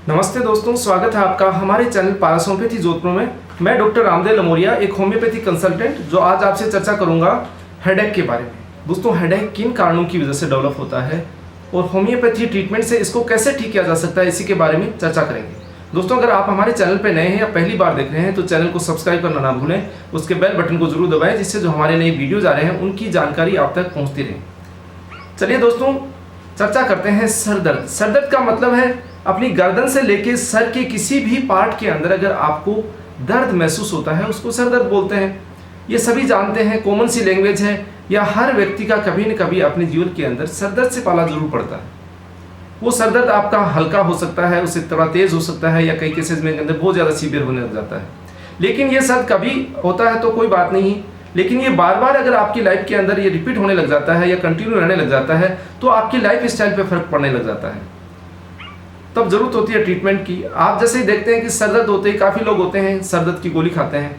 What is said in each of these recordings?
नमस्ते दोस्तों, स्वागत है आपका हमारे चैनल पारस होम्योपैथी जोधपुर में। मैं डॉक्टर रामदेव लमोरिया, एक होम्योपैथी कंसल्टेंट, जो आज आपसे चर्चा करूंगा हेडेक के बारे में। दोस्तों, हेडेक किन कारणों की वजह से डेवलप होता है और होम्योपैथी ट्रीटमेंट से इसको कैसे ठीक किया जा सकता है, इसी के बारे में चर्चा करेंगे। दोस्तों, अगर आप हमारे चैनल पर नए हैं या पहली बार देख रहे हैं तो चैनल को सब्सक्राइब करना ना भूलें, उसके बेल बटन को जरूर दबाएं, जिससे जो हमारे नए वीडियोज आ रहे हैं उनकी जानकारी आप तक पहुँचती रहे। चलिए दोस्तों, चर्चा करते हैं सर दर्द। सर दर्द का मतलब है अपनी गर्दन से लेके सर के किसी भी पार्ट के अंदर अगर आपको दर्द महसूस होता है, उसको सर दर्द बोलते हैं। ये सभी जानते हैं, कॉमन सी लैंग्वेज है, या हर व्यक्ति का कभी न कभी अपने जीवन के अंदर सर दर्द से पाला जरूर पड़ता है। वो सर दर्द आपका हल्का हो सकता है, उससे थोड़ा तेज हो सकता है, या कई केसेस में अंदर बहुत ज़्यादा सीवियर होने लग जाता है। लेकिन ये सर कभी होता है तो कोई बात नहीं, लेकिन ये बार बार अगर आपकी लाइफ के अंदर ये रिपीट होने लग जाता है या कंटिन्यू रहने लग जाता है तो आपकी लाइफ स्टाइल पे फर्क पड़ने लग जाता है। तब जरूरत होती है ट्रीटमेंट की। आप जैसे ही देखते हैं कि सर दर्द होते हैं, काफ़ी लोग होते हैं सर दर्द की गोली खाते हैं,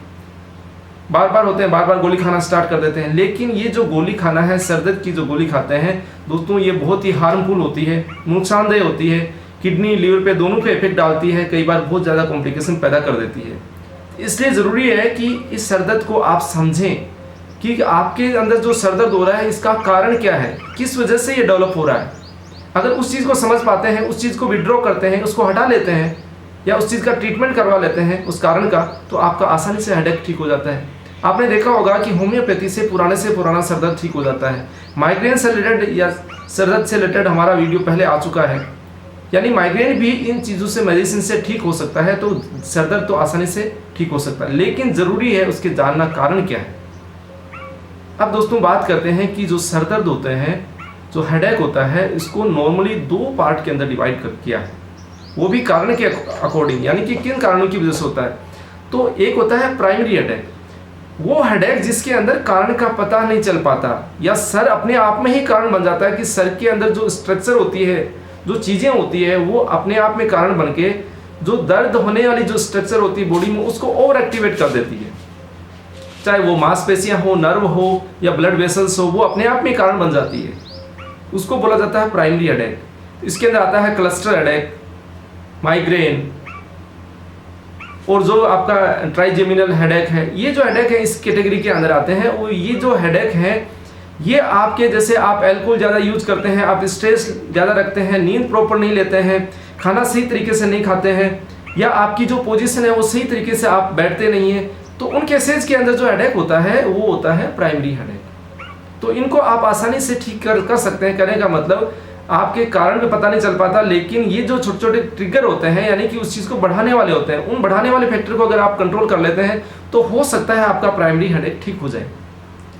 बार बार होते हैं, बार बार गोली खाना स्टार्ट कर देते हैं। लेकिन ये जो गोली खाना है, सर दर्द की जो गोली खाते हैं दोस्तों, ये बहुत ही हार्मफुल होती है, नुकसानदेह होती है, किडनी लीवर पे दोनों पे इफेक्ट डालती है, कई बार बहुत ज़्यादा कॉम्प्लिकेशन पैदा कर देती है। इसलिए ज़रूरी है कि इस सर दर्द को आप समझें कि आपके अंदर जो सर दर्द हो रहा है इसका कारण क्या है, किस वजह से ये डेवलप हो रहा है। अगर उस चीज़ को समझ पाते हैं, उस चीज़ को विड्रॉ करते हैं, उसको हटा लेते हैं या उस चीज़ का ट्रीटमेंट करवा लेते हैं उस कारण का, तो आपका आसानी से हेडेक ठीक हो जाता है। आपने देखा होगा कि होम्योपैथी से पुराना सर दर्द ठीक हो जाता है। माइग्रेन से रिलेटेड या सर दर्द से रिलेटेड हमारा वीडियो पहले आ चुका है, यानी माइग्रेन भी इन चीज़ों से, मेडिसिन से ठीक हो सकता है, तो सर दर्द तो आसानी से ठीक हो सकता है। लेकिन ज़रूरी है उसके जानना कारण क्या है। अब दोस्तों बात करते हैं कि जो सर दर्द होते हैं, जो हेडेक होता है, इसको नॉर्मली दो पार्ट के अंदर डिवाइड कर किया है, वो भी कारण के अकॉर्डिंग, यानी कि किन कारणों की वजह से होता है। तो एक होता है प्राइमरी हेडेक, वो हेडेक जिसके अंदर कारण का पता नहीं चल पाता, या सर अपने आप में ही कारण बन जाता है कि सर के अंदर जो स्ट्रक्चर होती है, जो चीज़ें होती है, वो अपने आप में कारण बन के जो दर्द होने वाली जो स्ट्रक्चर होती है बॉडी में, उसको ओवर एक्टिवेट कर देती है। चाहे वो मांसपेशियां हो, नर्व हो या ब्लड वेसल्स हो, वो अपने आप में कारण बन जाती है। उसको बोला जाता है प्राइमरी हेडेक। इसके अंदर आता है क्लस्टर हेडेक, माइग्रेन, और जो आपका ट्राइजेमिनल हेडेक है। ये जो हेडेक है इस कैटेगरी के अंदर आते हैं। और ये जो हेडेक है, ये आपके, जैसे आप अल्कोहल ज़्यादा यूज करते हैं, आप स्ट्रेस ज़्यादा रखते हैं, नींद प्रॉपर नहीं लेते हैं, खाना सही तरीके से नहीं खाते हैं, या आपकी जो पोजीशन है वो सही तरीके से आप बैठते नहीं हैं, तो उन केसेज के अंदर जो हेडेक होता है वो होता है प्राइमरी हेडेक। तो इनको आप आसानी से ठीक कर सकते हैं। करने का मतलब आपके कारण में पता नहीं चल पाता, लेकिन ये जो छोटे छोटे ट्रिगर होते हैं, यानी कि उस चीज़ को बढ़ाने वाले होते हैं, उन बढ़ाने वाले फैक्टर को अगर आप कंट्रोल कर लेते हैं तो हो सकता है आपका प्राइमरी हेडेक ठीक हो जाए।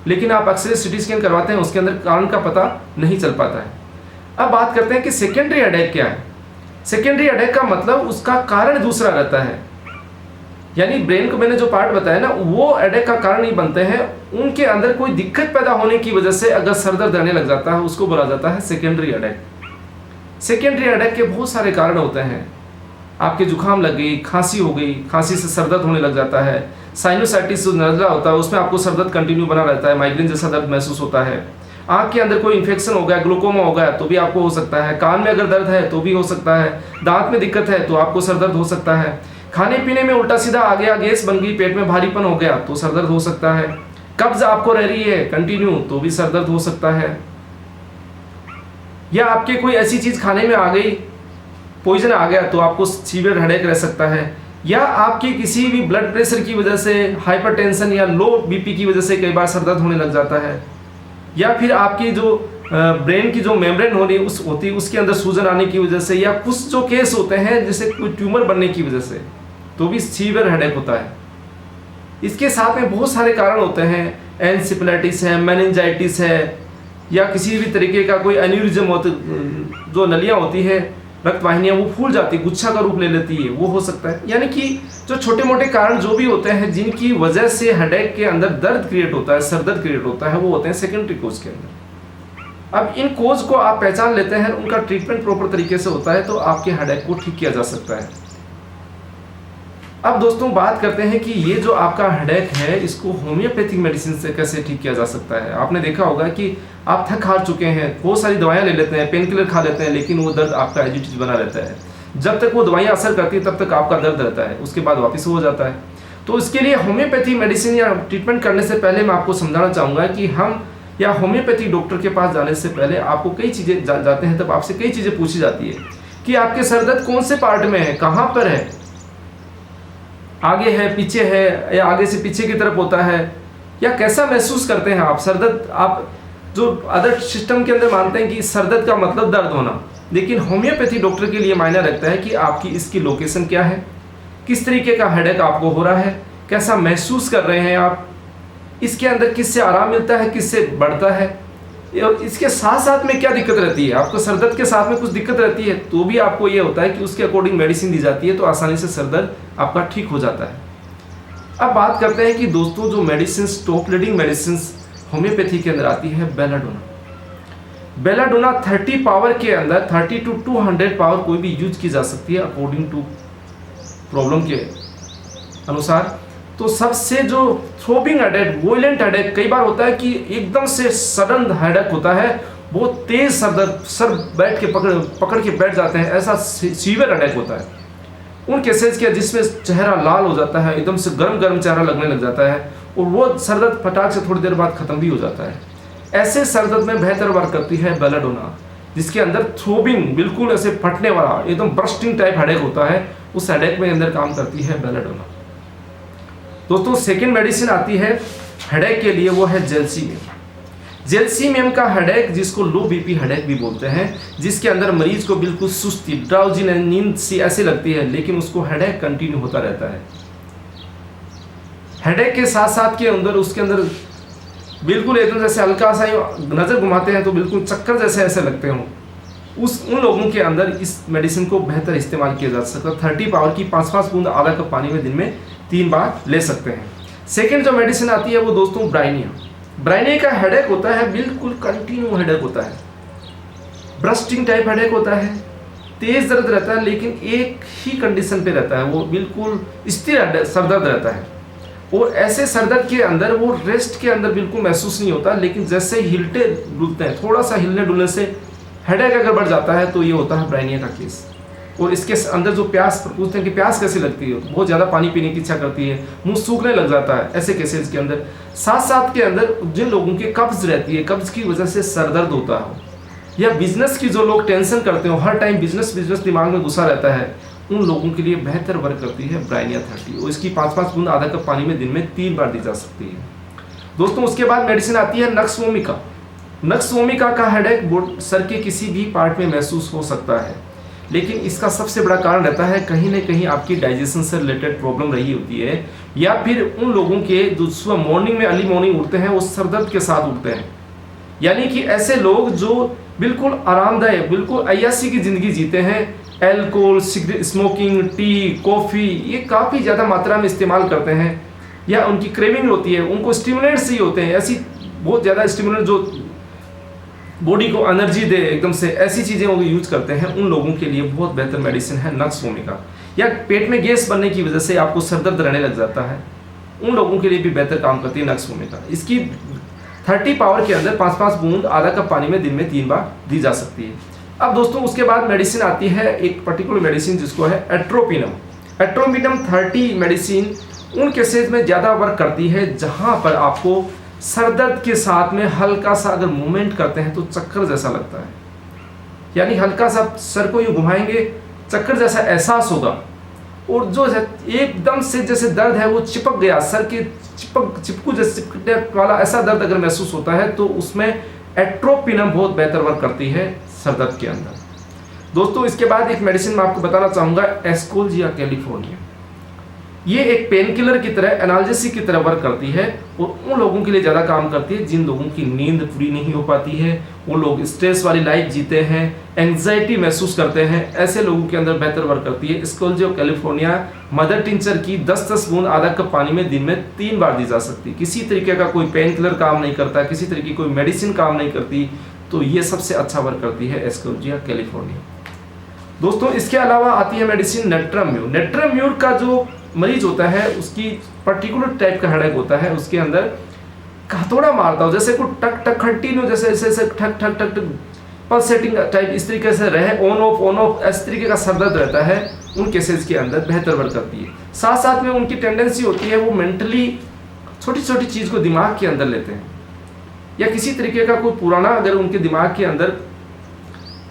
लेकिन आप अक्सर सिटी स्कैन करवाते हैं, उसके अंदर कारण का पता नहीं चल पाता है। अब बात करते हैं कि सेकेंडरी हेडेक क्या है। सेकेंडरी हेडेक का मतलब उसका कारण दूसरा रहता है, यानी ब्रेन को मैंने जो पार्ट बताया ना, वो हेडेक का कारण नहीं बनते हैं। उनके अंदर कोई दिक्कत पैदा होने की वजह से अगर सर दर्द रहने लग जाता है, उसको बोला जाता है सेकेंडरी हेडेक। सेकेंडरी हेडेक के बहुत सारे कारण होते हैं। आपके जुकाम लग गई, खांसी हो गई, खांसी से सर दर्द होने लग जाता है। साइनोसाइटिस जो नज़ला होता है उसमें आपको सर दर्द कंटिन्यू बना रहता है, माइग्रेन जैसा दर्द महसूस होता है। आँख के अंदर कोई इन्फेक्शन हो गया, ग्लूकोमा हो गया तो भी आपको हो सकता है। कान में अगर दर्द है तो भी हो सकता है। दांत में दिक्कत है तो आपको सर दर्द हो सकता है। खाने पीने में उल्टा सीधा आ गया, गैस बन गई, पेट में भारीपन हो गया तो सर दर्द हो सकता है। कब्ज आपको रह रही है कंटिन्यू तो भी सर दर्द हो सकता है। या आपके कोई ऐसी चीज़ खाने में आ गई, पॉइजन आ गया तो आपको सीवियर हेडेक रह सकता है। या आपकी किसी भी ब्लड प्रेशर की वजह से, हाइपरटेंशन या लो बीपी की वजह से कई बार सर दर्द होने लग जाता है। या फिर आपकी जो ब्रेन की जो मेम्ब्रेन होती है उसके अंदर सूजन आने की वजह से, या कुछ जो केस होते हैं जैसे कोई ट्यूमर बनने की वजह से, तो भी सीवियर हेडेक होता है। इसके साथ में बहुत सारे कारण होते हैं, एनसेफेलाइटिस है, मेनिंजाइटिस है, या किसी भी तरीके का कोई एन्यूरिज्म होता, जो नलियाँ होती है, रक्त वाहिनियाँ वो फूल जाती, गुच्छा का रूप ले लेती है, वो हो सकता है। यानी कि जो छोटे मोटे कारण जो भी होते हैं जिनकी वजह से हेडेक के अंदर दर्द क्रिएट होता है, सर दर्द क्रिएट होता है, वो होते हैं सेकेंडरी कोज के अंदर। अब इन कोज को आप पहचान लेते हैं, उनका ट्रीटमेंट प्रॉपर तरीके से होता है तो आपके हेडेक को ठीक किया जा सकता है। अब दोस्तों बात करते हैं कि ये जो आपका हेडेक है इसको होम्योपैथिक मेडिसिन से कैसे ठीक किया जा सकता है। आपने देखा होगा कि आप थक हार चुके हैं, बहुत सारी दवाइयाँ ले लेते हैं, पेन किलर खा लेते हैं, लेकिन वो दर्द आपका एज इट इज बना रहता है। जब तक वो दवाइयाँ असर करती है तब तक आपका दर्द रहता है, उसके बाद वापस हो जाता है। तो इसके लिए होम्योपैथी मेडिसिन या ट्रीटमेंट करने से पहले मैं आपको समझाना चाहूँगा कि हम या होम्योपैथी डॉक्टर के पास जाने से पहले आपको कई चीज़ें जाते हैं, तब आपसे कई चीज़ें पूछी जाती है कि आपके सर दर्द कौन से पार्ट में है, कहाँ पर है, आगे है, पीछे है, या आगे से पीछे की तरफ होता है, या कैसा महसूस करते हैं आप सर दर्द। आप जो अदर सिस्टम के अंदर मानते हैं कि सर दर्द का मतलब दर्द होना, लेकिन होम्योपैथी डॉक्टर के लिए मायने रखता है कि आपकी इसकी लोकेशन क्या है, किस तरीके का हेडेक आपको हो रहा है, कैसा महसूस कर रहे हैं आप, इसके अंदर किससे आराम मिलता है, किससे बढ़ता है, और इसके साथ साथ में क्या दिक्कत रहती है। आपको सर दर्द के साथ में कुछ दिक्कत रहती है तो भी आपको ये होता है कि उसके अकॉर्डिंग मेडिसिन दी जाती है, तो आसानी से सर दर्द आपका ठीक हो जाता है। अब बात करते हैं कि दोस्तों जो medicine, top leading medicine homeopathy के अंदर आती है बेलाडोना। बेलाडोना 30 पावर के अंदर 30 to 200 पावर कोई भी यूज की जा सकती है अकॉर्डिंग टू प्रॉब्लम के अनुसार। तो सबसे जो थ्रोबिंग हेडेक, वोलेंट हेडेक, कई बार होता है कि एकदम से सडन हेडेक होता है, बहुत तेज सर दर्द, सर बैठ के पकड़ के बैठ जाते हैं, ऐसा सीवियर हेडेक होता है। उन केसेस के जिसमें चेहरा लाल हो जाता है, एकदम से गर्म गर्म चेहरा लगने लग जाता है, और वो सर दर्द फटाक से थोड़ी देर बाद खत्म भी हो जाता है। ऐसे सर दर्द में बेहतर वर्क करती है बेलाडोना, जिसके अंदर थ्रोबिंग, बिल्कुल ऐसे फटने वाला, एकदम बर्स्टिंग टाइप हेडेक होता है, उस हेडेक में अंदर काम करती है बेलाडोना। दोस्तों सेकेंड मेडिसिन आती है हेडेक के लिए, वो है जेल्सीमियम। जेल्सीमियम का हेडेक, जिसको लो बीपी हेडेक भी बोलते हैं, जिसके अंदर मरीज को बिल्कुल सुस्ती, ड्राउजी, नींद सी ऐसे लगती है, लेकिन उसको हेडेक कंटिन्यू होता रहता है। हेडेक के साथ साथ के अंदर उसके अंदर बिल्कुल एकदम जैसे हल्का सा नज़र घुमाते हैं तो बिल्कुल चक्कर जैसे ऐसे लगते हों, उन लोगों के अंदर इस मेडिसिन को बेहतर इस्तेमाल किया जा सकता है। 30 पावर की 5-5 बूंद आधा कप पानी में दिन में 3 बार ले सकते हैं। सेकेंड जो मेडिसिन आती है वो दोस्तों ब्राइनिया। ब्राइनिया का हेडेक होता है बिल्कुल कंटिन्यू हेडेक होता है, ब्रस्टिंग टाइप हेडेक होता है, तेज दर्द रहता है, लेकिन एक ही कंडीशन पे रहता है, वो बिल्कुल स्थिर सर दर्द रहता है। और ऐसे सर दर्द के अंदर वो रेस्ट के अंदर बिल्कुल महसूस नहीं होता, लेकिन जैसे हिलते डुलते हैं, थोड़ा सा हिलने डुलने से हेडेक अगर बढ़ जाता है, तो ये होता है ब्राइनिया का केस। और इसके अंदर जो प्यास, पूछते हैं कि प्यास कैसे लगती है, बहुत ज़्यादा पानी पीने की इच्छा करती है, मुंह सूखने लग जाता है, ऐसे केसेस के अंदर। साथ साथ के अंदर जिन लोगों के कब्ज रहती है, कब्ज की वजह से सर दर्द होता हो, या बिजनेस की जो लोग टेंशन करते हो, हर टाइम बिजनेस दिमाग में घुसा रहता है, उन लोगों के लिए बेहतर वर्क करती है ब्राइनिया 30, और इसकी 5-5 बूंद आधा कप पानी में दिन में 3 बार दी जा सकती है। दोस्तों उसके बाद मेडिसिन आती है नक्स वोमिका। नक्स वोमिका का हेडेक सर के किसी भी पार्ट में महसूस हो सकता है, लेकिन इसका सबसे बड़ा कारण रहता है कहीं ना कहीं आपकी डाइजेशन से रिलेटेड प्रॉब्लम रही होती है, या फिर उन लोगों के जो सुबह मॉर्निंग में अर्ली मॉर्निंग उठते हैं वो सर दर्द के साथ उठते हैं, यानी कि ऐसे लोग जो बिल्कुल आरामदायक, बिल्कुल अय्याशी की ज़िंदगी जीते हैं, alcohol, cigarette, smoking, T, coffee ये काफ़ी ज़्यादा मात्रा में इस्तेमाल करते हैं, या उनकी क्रेविंग होती है, उनको स्टिमुलेंट्स ही होते हैं, ऐसी बहुत ज़्यादा स्टिमुलेंट जो बॉडी को एनर्जी दे एकदम से, ऐसी चीज़ें वो यूज करते हैं, उन लोगों के लिए बहुत बेहतर मेडिसिन है नक्स वोमिका। या पेट में गैस बनने की वजह से आपको सर दर्द रहने लग जाता है, उन लोगों के लिए भी बेहतर काम करती है नक्स वोमिका। इसकी 30 पावर के अंदर 5-5 बूंद आधा कप पानी में दिन में 3 बार दी जा सकती है। अब दोस्तों उसके बाद मेडिसिन आती है एक पर्टिकुलर मेडिसिन जिसको है एट्रोपिनम। एट्रोपिनम 30 मेडिसिन उन केसेस में ज़्यादा वर्क करती है जहाँ पर आपको सर दर्द के साथ में हल्का सा अगर मूवमेंट करते हैं तो चक्कर जैसा लगता है, यानी हल्का सा सर को यूँ घुमाएंगे चक्कर जैसा एहसास होगा, और जो एकदम से जैसे दर्द है वो चिपक गया, सर के चिपकू जैसे चिपकने वाला ऐसा दर्द अगर महसूस होता है तो उसमें एट्रोपिनम बहुत बेहतर वर्क करती है सर दर्द के अंदर। दोस्तों इसके बाद एक मेडिसिन मैं आपको बताना चाहूँगा, एस्कोल्जिया कैलिफोर्निया। ये एक पेन किलर की तरह, एनाल्जेसिक की तरह वर्क करती है, और उन लोगों के लिए ज़्यादा काम करती है जिन लोगों की नींद पूरी नहीं हो पाती है, वो लोग स्ट्रेस वाली लाइफ जीते हैं, एंग्जाइटी महसूस करते हैं, ऐसे लोगों के अंदर बेहतर वर्क करती है एस्कोल्जिया कैलिफोर्निया। मदर टिंचर की 10-10 बूंद आधा कप पानी में दिन में 3 बार दी जा सकती है। किसी तरीके का कोई पेन किलर काम नहीं करता, किसी तरीके की कोई मेडिसिन काम नहीं करती, तो ये सबसे अच्छा वर्क करती है एस्कोल्जिया कैलिफोर्निया। दोस्तों इसके अलावा आती है मेडिसिन नेट्राम्यूर। नेट्राम्यूर का जो मरीज होता है उसकी पर्टिकुलर टाइप का हेडेक होता है, उसके अंदर हथौड़ा मारता हो, जैसे कोई टक टक कंटिन्यू जैसे ऐसे ठक ठक ठक ठक, पल्सेटिंग टाइप इस तरीके से रहे, ऑन ऑफ इस तरीके का सर दर्द रहता है, उन केसेस के अंदर बेहतर वर्क करती है। साथ साथ में उनकी टेंडेंसी होती है वो मेंटली छोटी छोटी चीज़ को दिमाग के अंदर लेते हैं, या किसी तरीके का कोई पुराना अगर उनके दिमाग के अंदर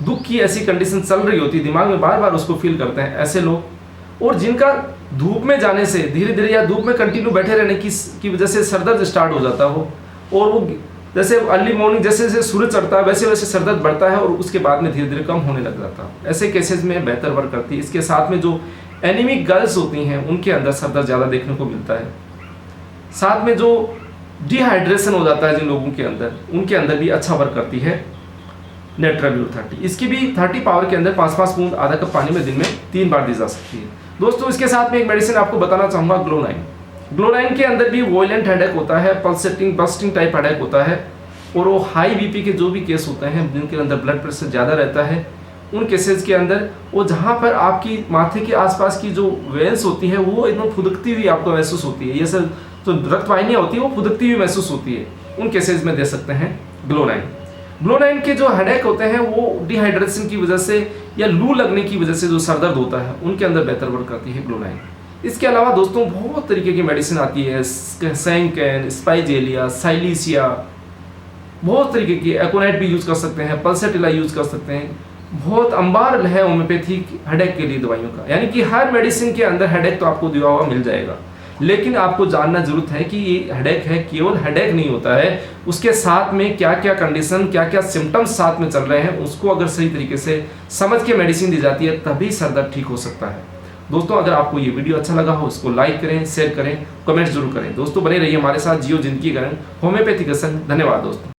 दुख की ऐसी कंडीशन चल रही होती है, दिमाग में बार बार उसको फील करते हैं ऐसे लोग, और जिनका धूप में जाने से धीरे धीरे या धूप में कंटिन्यू बैठे रहने की वजह से सरदर्द स्टार्ट हो जाता हो, और वो जैसे अर्ली मॉर्निंग जैसे जैसे सूरज चढ़ता है वैसे वैसे सरदर्द बढ़ता है और उसके बाद में धीरे धीरे कम होने लग जाता है। ऐसे केसेस में बेहतर वर्क करती है। इसके साथ में जो एनीमिक गर्ल्स होती हैं उनके अंदर सरदर्द ज़्यादा देखने को मिलता है। साथ में जो डिहाइड्रेशन हो जाता है जिन लोगों के अंदर, उनके अंदर भी अच्छा वर्क करती है नेट्राव्यूर 30। इसकी भी 30 पावर के अंदर 5-5 बूंद आधा कप पानी में दिन में 3 बार दी जा सकती है। दोस्तों इसके साथ में एक मेडिसिन आपको बताना चाहूँगा, ग्लोनाइन। ग्लोनाइन के अंदर भी वॉयलेंट हेडेक होता है, पल्सेटिंग बस्टिंग टाइप हेडेक होता है, और वो हाई बीपी के जो भी केस होते हैं जिनके अंदर ब्लड प्रेशर ज़्यादा रहता है, उन केसेस के अंदर वो जहाँ पर आपकी माथे के आसपास की जो वेन्स होती है वो एकदम फुदकती हुई आपको महसूस होती है, ये सब जो रक्त वाहिनियाँ होती है वो फुदकती हुई महसूस होती है, उन केसेस में दे सकते हैं ग्लोनाइन। ग्लोनाइन के जो हेडेक होते हैं वो डिहाइड्रेशन की वजह से या लू लगने की वजह से जो सरदर्द होता है उनके अंदर बेहतर वर्क करती है ग्लोनाइन। इसके अलावा दोस्तों बहुत तरीके की मेडिसिन आती है, सैंकन, स्पाइजेलिया, साइलिसिया, बहुत तरीके की, एकोनाइट भी यूज़ कर सकते हैं, पल्सेटिला यूज़ कर सकते हैं। बहुत अंबार है होम्योपैथिक हेडेक के लिए दवाइयों का, यानी कि हर मेडिसिन के अंदर हेडेक तो आपको दिया हुआ मिल जाएगा, लेकिन आपको जानना जरूरत है कि ये हेडेक है, केवल हेडेक नहीं होता है, उसके साथ में क्या क्या कंडीशन, क्या क्या सिम्टम्स साथ में चल रहे हैं, उसको अगर सही तरीके से समझ के मेडिसिन दी जाती है तभी सरदर्द ठीक हो सकता है। दोस्तों अगर आपको ये वीडियो अच्छा लगा हो इसको लाइक करें, शेयर करें, कमेंट जरूर करें। दोस्तों बने रहिए हमारे साथ, जियो जिंदगी करें होम्योपैथी का संग। धन्यवाद दोस्तों।